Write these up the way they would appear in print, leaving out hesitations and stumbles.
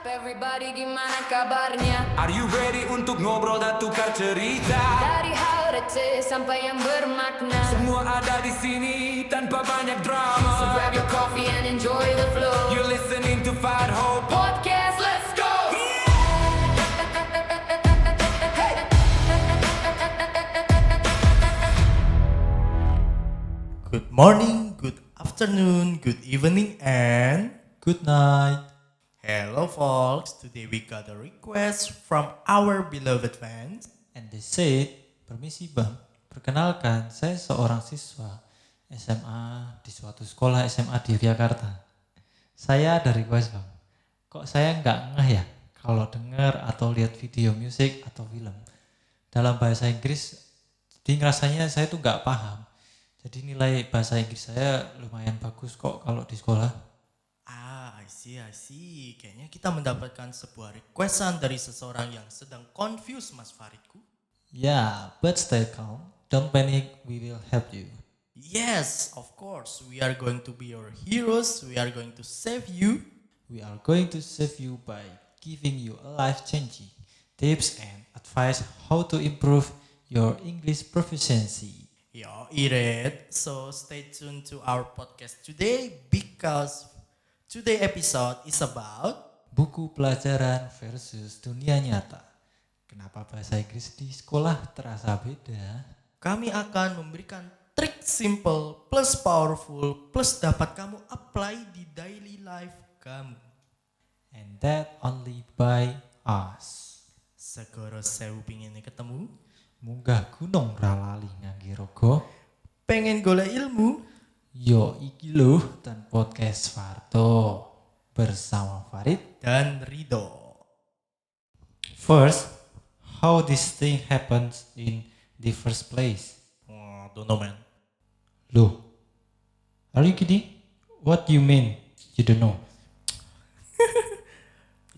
Everybody gimana kabarnya? Are you ready untuk ngobrol dan tukar cerita? Dari hal receh sampai yang bermakna. Semua ada di sini tanpa banyak drama. So grab your coffee and enjoy the flow. You're listening to Fat Hope Podcast, let's go! Good morning, good afternoon, good evening, and Good night. hello folks. Today we got a request from our beloved fans. And they said, permisi bang, perkenalkan saya seorang siswa SMA di suatu sekolah SMA di Yogyakarta. Saya ada request bang, kok saya nggak ngeh ya kalau dengar atau lihat video musik atau film dalam bahasa Inggris, jadi rasanya saya tuh nggak paham. Jadi nilai bahasa Inggris saya lumayan bagus kok kalau di sekolah. I see. Kayaknya kita mendapatkan sebuah requestan dari seseorang yang sedang confused, Mas Faridku. Yeah, but stay calm. Don't panic, we will help you. Yes, of course. We are going to be your heroes. We are going to save you. We are going to save you by giving you a life-changing tips and advice how to improve your English proficiency. Yo, Ired. So stay tuned to our podcast today because today's episode is about Buku pelajaran versus dunia nyata. Kenapa bahasa Inggris di sekolah terasa beda? kami akan memberikan trik simple plus powerful plus dapat kamu apply di daily life kamu. And that only by us. Segoro sewu pingin ketemu, Munggah gunung ralali ngangge rogo. pengen golek ilmu. Yo iki loh dan podcast Farto bersama Farid. Dan Rido. First, how this thing happens in the first place? Don't know man. Loh, are you kidding? What you mean? You don't know?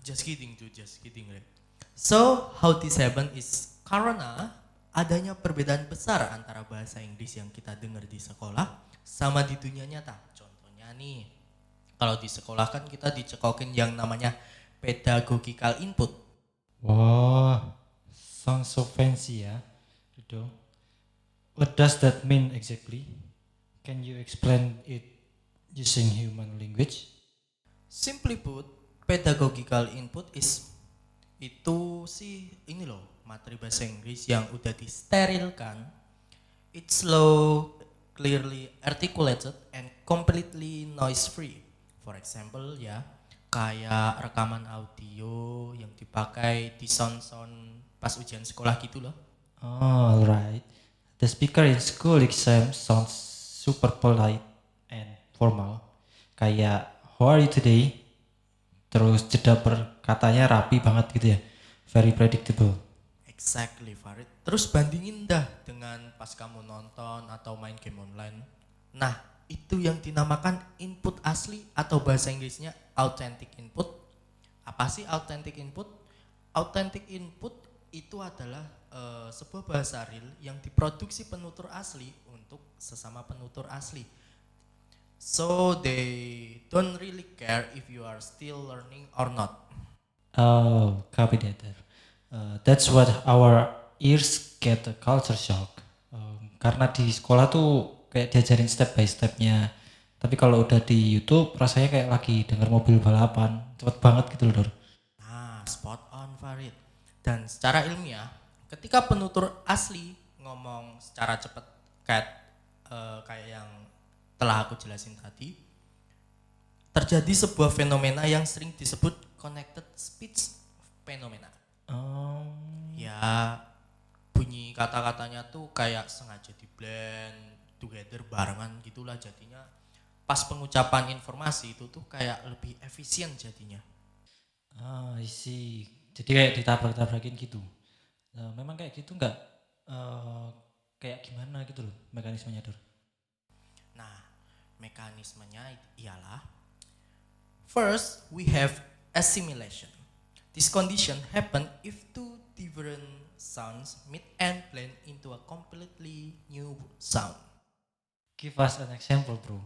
Just kidding dude, just kidding. Right? So, how this happen is karena adanya perbedaan besar antara bahasa Inggris yang kita dengar di sekolah sama di dunia nyata. Contohnya nih, kalau di sekolah kan kita dicekokin yang namanya pedagogical input. Wah, sounds so fancy ya, Rido. What does that mean exactly? Can you explain it using human language? Simply put, pedagogical input itu sih ini loh, materi bahasa Inggris yang udah disterilkan. It's slow, clearly articulated, and completely noise free. For example ya, kayak rekaman audio yang dipakai di sound-sound pas ujian sekolah gitu loh. Oh, alright. The speaker in school exam sounds super polite and formal. Kayak, how are you today? Terus jeda perkatanya rapi banget gitu ya. Very predictable. Exactly, Farid. Terus bandingin dah dengan pas kamu nonton atau main game online. Nah, itu yang dinamakan input asli atau bahasa Inggrisnya authentic input. Apa sih authentic input? Authentic input itu adalah sebuah bahasa real yang diproduksi penutur asli untuk sesama penutur asli. So they don't really care if you are still learning or not. Oh, copy that. That's what our ears get a culture shock. Karena di sekolah tuh kayak diajarin step by stepnya. Tapi kalau udah di YouTube rasanya kayak lagi denger mobil balapan. Cepet banget gitu loh, Dor. Nah, spot on Farid. Dan secara ilmiah, ketika penutur asli ngomong secara cepat kayak yang telah aku jelasin tadi, terjadi sebuah fenomena yang sering disebut connected speech phenomena. Ya, bunyi kata-katanya tuh kayak sengaja di blend together barengan gitulah jadinya. Pas pengucapan informasi itu tuh kayak lebih efisien jadinya. I see. Jadi kayak ditabrak-tabrakin gitu. Memang kayak gitu nggak? Kayak gimana gitu loh mekanismenya, Dor? Nah, mekanismenya ialah first we have assimilation. This condition happen if two different sounds meet and blend into a completely new sound. Give us an example, bro.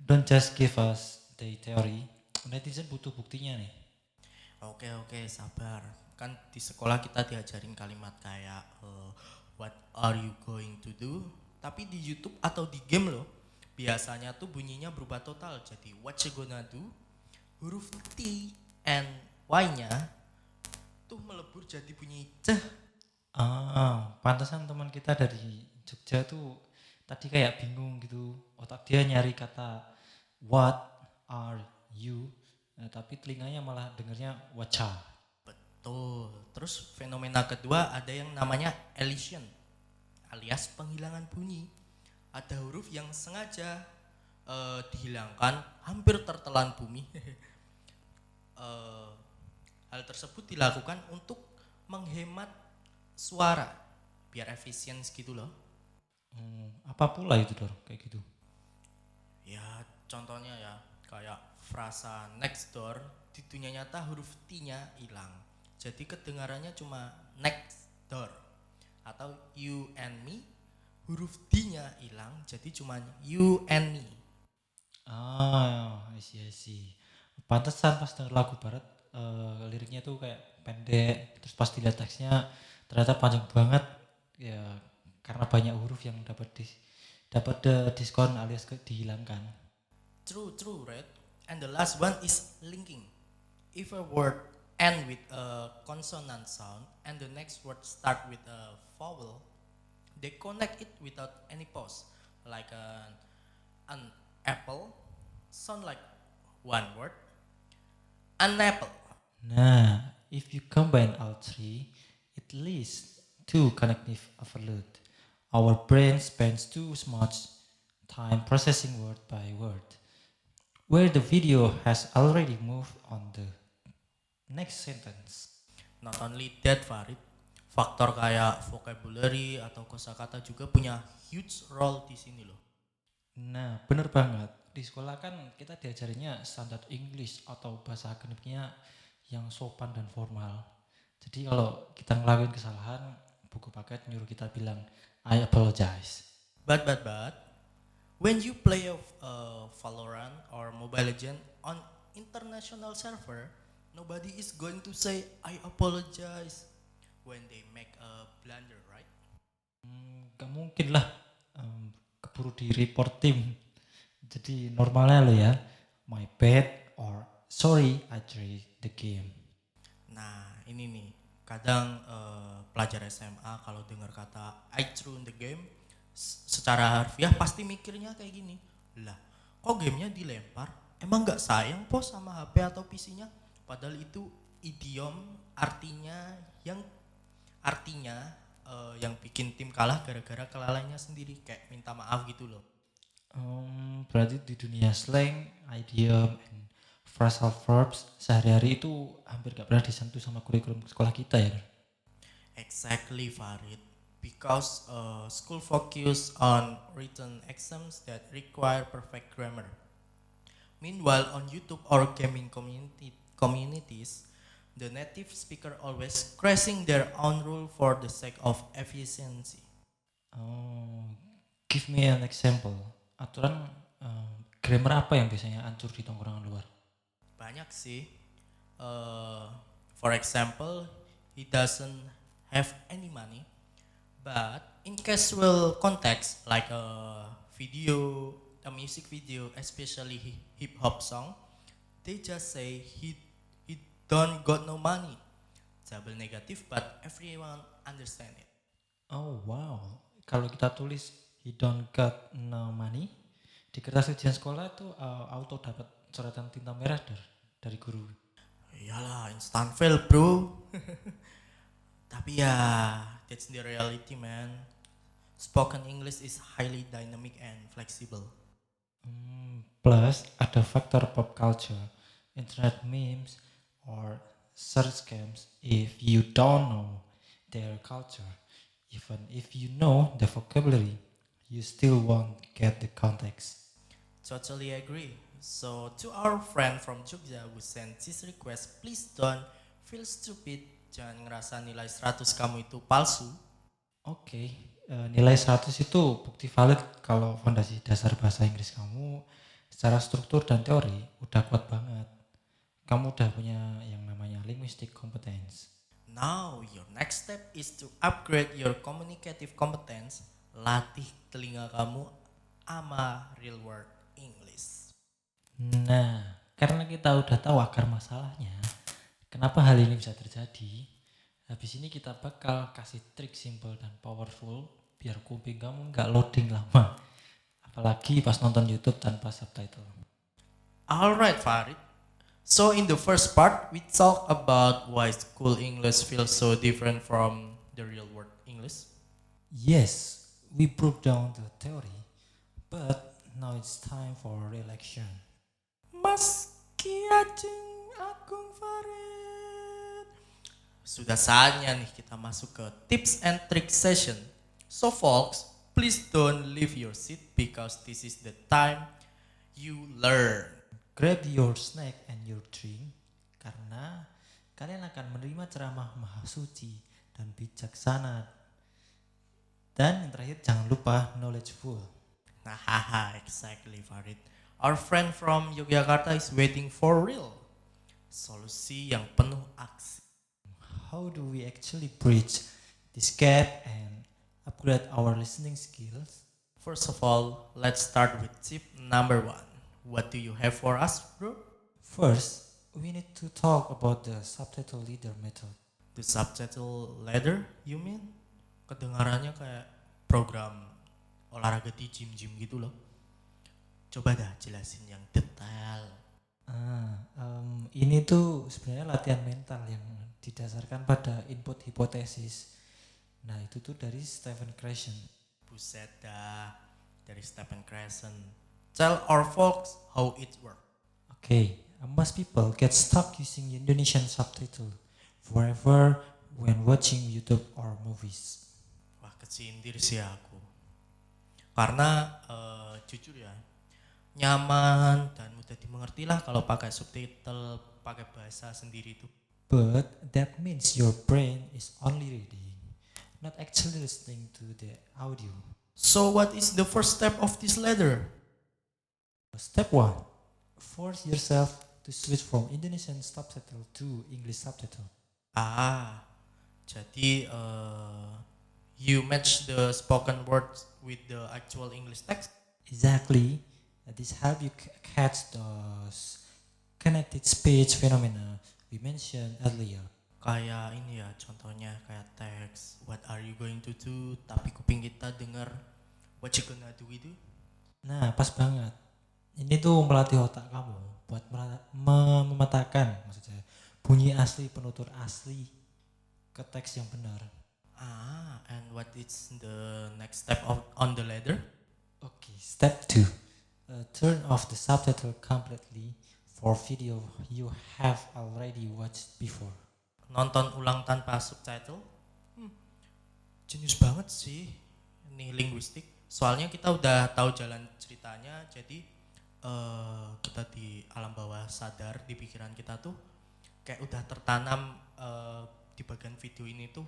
Don't just give us the theory. Netizen butuh buktinya nih. Oke, sabar. Kan di sekolah kita diajarin kalimat kayak what are you going to do? Tapi di YouTube atau di game loh, biasanya tuh bunyinya berubah total. Jadi what you gonna do? Huruf T and Y-nya tuh melebur jadi bunyi ceh. Pantesan teman kita dari Jogja tuh tadi kayak bingung gitu. Otak dia nyari kata what are you, tapi telinganya malah dengernya waca. Betul. Terus fenomena kedua ada yang namanya elision alias penghilangan bunyi. Ada huruf yang sengaja dihilangkan hampir tertelan bumi. Hal tersebut dilakukan untuk menghemat suara biar efisien gitu loh. Apa pula itu Dor kayak gitu? Ya contohnya ya kayak frasa next door di dunia nyata huruf T-nya hilang. Jadi kedengarannya cuma next door. Atau you and me huruf D-nya hilang jadi cuma you and me. I see. Pantesan pas denger lagu barat liriknya tuh kayak pendek, terus pas dilihat teksnya ternyata panjang banget ya karena banyak huruf yang dapat diskon alias dihilangkan. True, right? And the last one is linking. If a word end with a consonant sound and the next word start with a vowel, they connect it without any pause. Like an apple sound like one word, an apple. Nah, if you combine all three, it leads to cognitive overload. Our brain spends too much time processing word by word, where the video has already moved on the next sentence. Not only that, Farid, faktor kayak vocabulary atau kosakata juga punya huge role di sini loh. Nah, bener banget. Di sekolah kan kita diajarinnya standar English atau bahasa akademiknya yang sopan dan formal. Jadi kalau kita ngelakuin kesalahan, buku paket nyuruh kita bilang, I apologize. But, when you play a Valorant or Mobile Legend on international server, nobody is going to say I apologize when they make a blunder, right? Gak mungkin lah keburu di report tim. Jadi normalnya lo ya, my bad or sorry I tried the game. Nah ini nih, kadang pelajar SMA kalau dengar kata I threw in the game, secara harfiah pasti mikirnya kayak gini, lah kok gamenya dilempar, emang gak sayang pos sama HP atau PC-nya? Padahal itu idiom artinya yang bikin tim kalah gara-gara kelalaiannya sendiri, kayak minta maaf gitu loh. Berarti di dunia slang, idiom, and phrasal verbs sehari-hari itu hampir gak pernah disentuh sama kurikulum sekolah kita ya. Exactly, Farid. Because school focus on written exams that require perfect grammar. Meanwhile, on YouTube or gaming communities, the native speaker always crashing their own rule for the sake of efficiency. Give me an example. Aturan grammar apa yang biasanya hancur di tongkrongan luar? Banyak sih. For example, he doesn't have any money, but in casual context like a music video, especially hip hop song, they just say he don't got no money. Double negative, but everyone understand it. Oh wow, kalau kita tulis he don't got no money di kertas ujian sekolah itu auto dapat coretan tinta merah dari guru. Iyalah, instant fail bro. Tapi ya, that's the reality man. Spoken English is highly dynamic and flexible. Plus ada faktor pop culture, internet memes, or search scams. If you don't know their culture, even if you know the vocabulary, you still won't get the context. Totally agree. So to our friend from Jogja who sent this request, please don't feel stupid. Jangan ngerasa nilai 100 kamu itu palsu. Oke, nilai 100 itu bukti valid kalau fondasi dasar bahasa Inggris kamu secara struktur dan teori udah kuat banget. Kamu udah punya yang namanya linguistic competence. Now, your next step is to upgrade your communicative competence. Latih telinga kamu sama real world English. Nah, karena kita udah tahu akar masalahnya, kenapa hal ini bisa terjadi, habis ini kita bakal kasih trik simple dan powerful biar kuping kamu nggak loading lama. Apalagi pas nonton YouTube tanpa subtitle. Alright, Farid. So in the first part, we talk about why school English feels so different from the real world English. Yes, we broke down the theory, but now it's time for real action. Mas Kiajeng Agung Farid. Sudah saatnya nih kita masuk ke tips and trick session. So folks, please don't leave your seat because this is the time you learn. Grab your snack and your drink, karena kalian akan menerima ceramah maha suci dan bijaksana. Dan yang terakhir jangan lupa knowledgeful. Nah, haha, exactly, Farid. Our friend from Yogyakarta is waiting for real. Solusi yang penuh aksi. How do we actually bridge this gap and upgrade our listening skills? First of all, let's start with tip number 1. What do you have for us, bro? First, we need to talk about the subtitle leader method. The subtitle ladder, you mean? Kedengarannya kayak program olahraga di gym-gym gitu loh. Coba dah jelasin yang detail. Ini tuh sebenarnya latihan mental yang didasarkan pada input hipotesis. Nah, itu tuh dari Stephen Krashen. Buset dah, dari Stephen Krashen. Tell our folks how it works. Okay, most people get stuck using Indonesian subtitle forever when watching YouTube or movies. Wah, kesindir sih aku. Karena jujur ya, nyaman dan mudah dimengerti lah kalau pakai subtitle, pakai bahasa sendiri itu. But that means your brain is only reading, not actually listening to the audio. So what is the first step of this ladder? Step 1. Force yourself to switch from Indonesian subtitle to English subtitle. Jadi you match the spoken words with the actual English text? Exactly. This help you catch those connected speech phenomena we mentioned earlier. Kayak ini ya, contohnya kayak teks, what are you going to do? Tapi kuping kita dengar, what you gonna do itu? Nah, pas banget. Ini tuh melatih otak kamu buat memetakan maksud saya bunyi asli penutur asli ke teks yang benar. And what is the next step on the ladder? Okay, step 2. Turn off the subtitle completely for video you have already watched before. Nonton ulang tanpa subtitle? Jenius banget sih ini linguistik. Soalnya kita udah tahu jalan ceritanya, jadi kita di alam bawah sadar di pikiran kita tuh kayak udah tertanam di bagian video ini tuh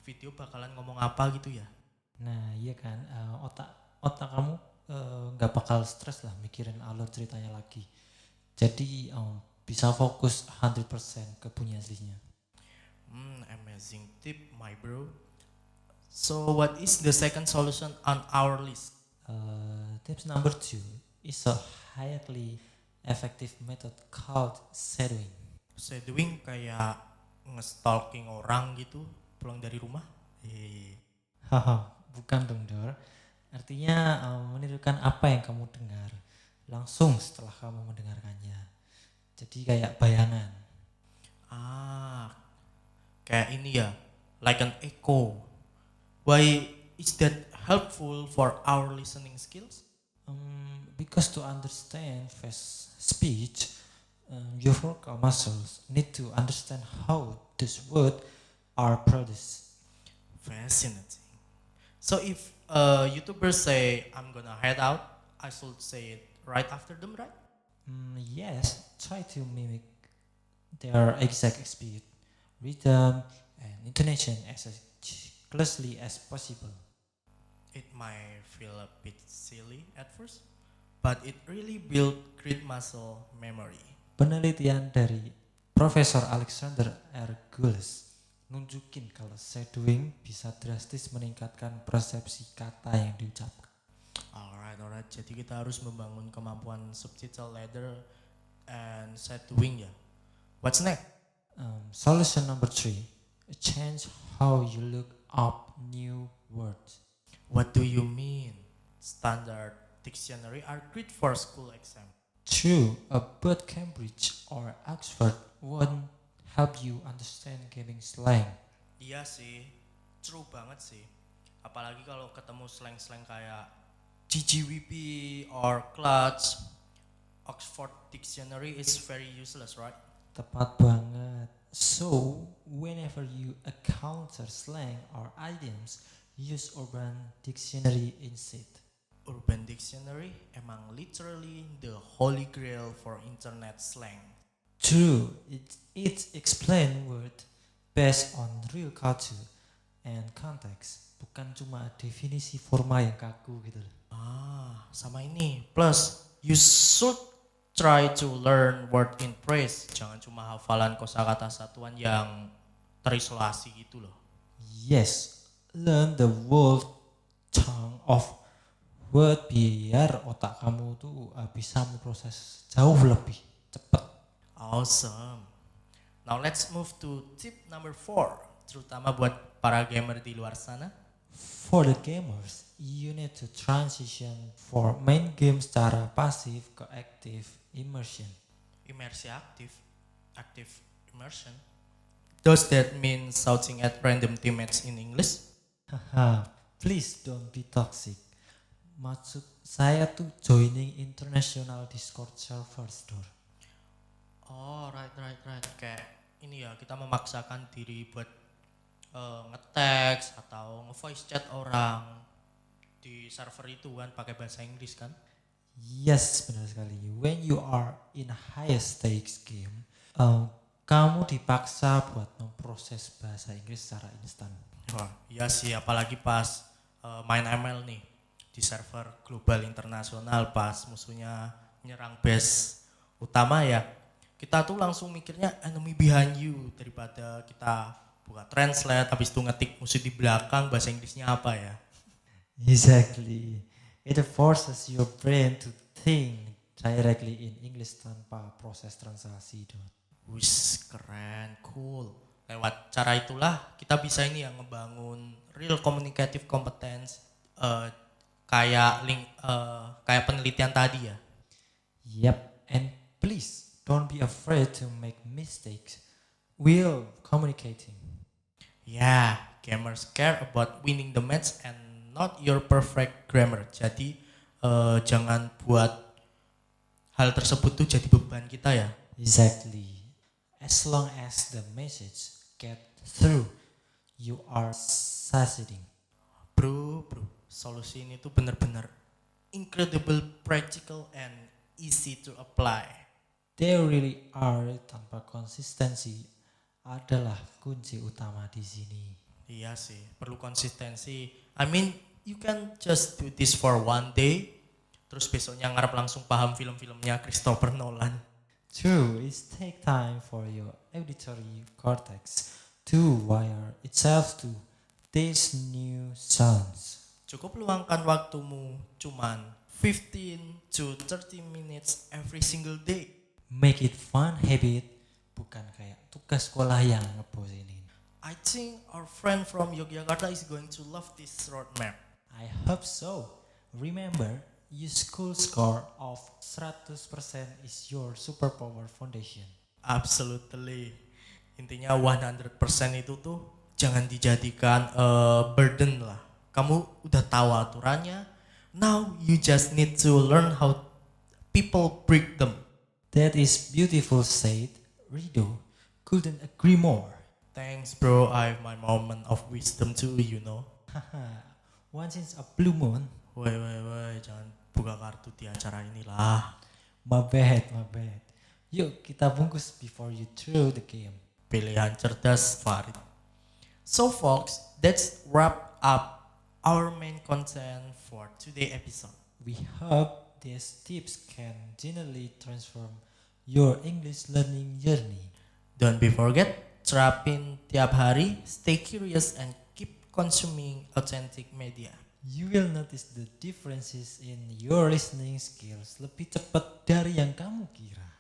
video bakalan ngomong apa gitu ya. Nah iya kan, otak kamu nggak bakal stres lah mikirin alur ceritanya lagi. Jadi bisa fokus 100% ke bunyi aslinya. Amazing tip my bro. So what is the second solution on our list? Tips number 2 is a highly effective method called shadowing. Shadowing kayak nge-stalking orang gitu pulang dari rumah? Haha, bukan dong Dor. Artinya menirukan apa yang kamu dengar langsung setelah kamu mendengarkannya. Jadi kayak bayangan. Kayak ini ya, like an echo. Why is that helpful for our listening skills? Because to understand fast speech, your vocal muscles need to understand how these words are produced. Fascinating. So if YouTubers say, I'm gonna head out, I should say it right after them, right? Yes, try to mimic their exact speed, rhythm, and intonation as closely as possible. It might feel a bit silly at first, but it really built great muscle memory. Penelitian dari Profesor Alexander R. Gullis nunjukin kalau shadowing bisa drastis meningkatkan persepsi kata yang diucapkan. Alright. Jadi kita harus membangun kemampuan subtitle ladder and shadowing ya. What's next? Solution number 3, change how you look up new words. What do you mean? Standard dictionary are great for school exam. True, but Cambridge or Oxford won't help you understand gaming slang. Iya sih, true banget sih. Apalagi kalau ketemu slang-slang kayak GGWP or clutch. Oxford dictionary is very useless, right? Tepat banget. So, whenever you encounter slang or idioms, use Urban Dictionary instead. Urban Dictionary emang literally the holy grail for internet slang. True, it explain word based on real culture and context, bukan cuma definisi formal yang kaku gitu loh. Sama ini. Plus, you should try to learn word in phrase. Jangan cuma hafalan kosakata satuan yang terisolasi gitu loh. Yes, learn the whole chunk of word biar otak kamu tuh bisa memproses jauh lebih cepat. Awesome. Now let's move to tip number 4, terutama buat para gamer di luar sana. For the gamers, you need to transition for main game secara pasif ke active immersion. Imersi aktif, active immersion. Does that mean shouting at random teammates in English? Haha, please don't be toxic. Maksud saya tuh joining international Discord servers, Dor. Oh, right. Kayak ini ya, kita memaksakan diri buat nge-text atau nge-voice chat orang di server itu kan pakai bahasa Inggris kan? Yes, benar sekali. When you are in a high stakes game, kamu dipaksa buat memproses bahasa Inggris secara instan. Wah, iya sih, apalagi pas main ML nih di server global internasional pas musuhnya nyerang base utama ya. Kita tuh langsung mikirnya enemy behind you daripada kita buka translate habis itu ngetik musuh di belakang bahasa Inggrisnya apa ya. Exactly. It forces your brain to think directly in English tanpa proses translasi. Wis, keren, cool. Lewat cara itulah kita bisa ini yang ngebangun real communicative competence kayak penelitian tadi ya. Yep, and please don't be afraid to make mistakes while communicating. Yeah, gamers care about winning the match and not your perfect grammar. Jadi jangan buat hal tersebut tuh jadi beban kita ya. Exactly. As long as the message get through, you are succeeding. Bro, solusi ini tuh bener-bener incredible, practical, and easy to apply. They really are. Tanpa konsistensi adalah kunci utama di sini. Iya sih, perlu konsistensi. I mean, you can just do this for one day, terus besoknya ngarep langsung paham film-filmnya Christopher Nolan. True, it take time for your auditory cortex to wire itself to these new sounds. Cukup luangkan waktumu cuman 15 to 30 minutes every single day. Make it fun habit, bukan kayak tugas sekolah yang ngebosenin. I think our friend from Yogyakarta is going to love this roadmap. I hope so. Remember, your school score of 100% is your superpower foundation. Absolutely. Intinya 100% itu tuh jangan dijadikan burden lah. Kamu udah tahu aturannya. Now you just need to learn how people break them. That is beautiful said. Rido couldn't agree more. Thanks bro, I have my moment of wisdom too, you know. Once in a blue moon. Woi, jangan buka kartu di acara inilah. My bad. Yuk kita bungkus before you throw the game. Pilihan cerdas Farid. So folks, that's wrap up our main content for today episode. We hope these tips can genuinely transform your English learning journey. Don't be forget, terapin tiap hari, stay curious and keep consuming authentic media. You will notice the differences in your listening skills lebih cepat dari yang kamu kira.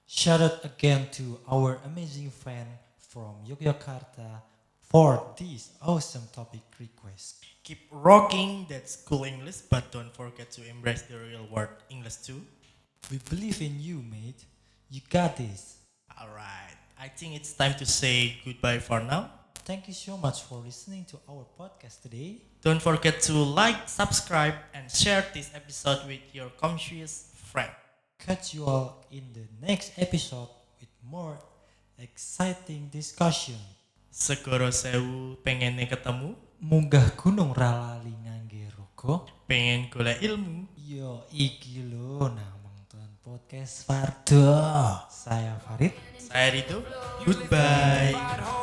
Shout out again to our amazing friend from Yogyakarta for this awesome topic request. Keep rocking that school English, but don't forget to embrace the real world English too. We believe in you, mate. You got this. Alright, I think it's time to say goodbye for now. Thank you so much for listening to our podcast today. Don't forget to like, subscribe, and share this episode with your conscious friend. Catch you all in the next episode with more exciting discussion. Segoro sewu pengennya ketemu, Munggah gunung ralali ngangge rogo. pengen golek ilmu. Yo iki lo namang tuan podcast Fardo. Saya Farid. Saya Rito, goodbye. Fight hope.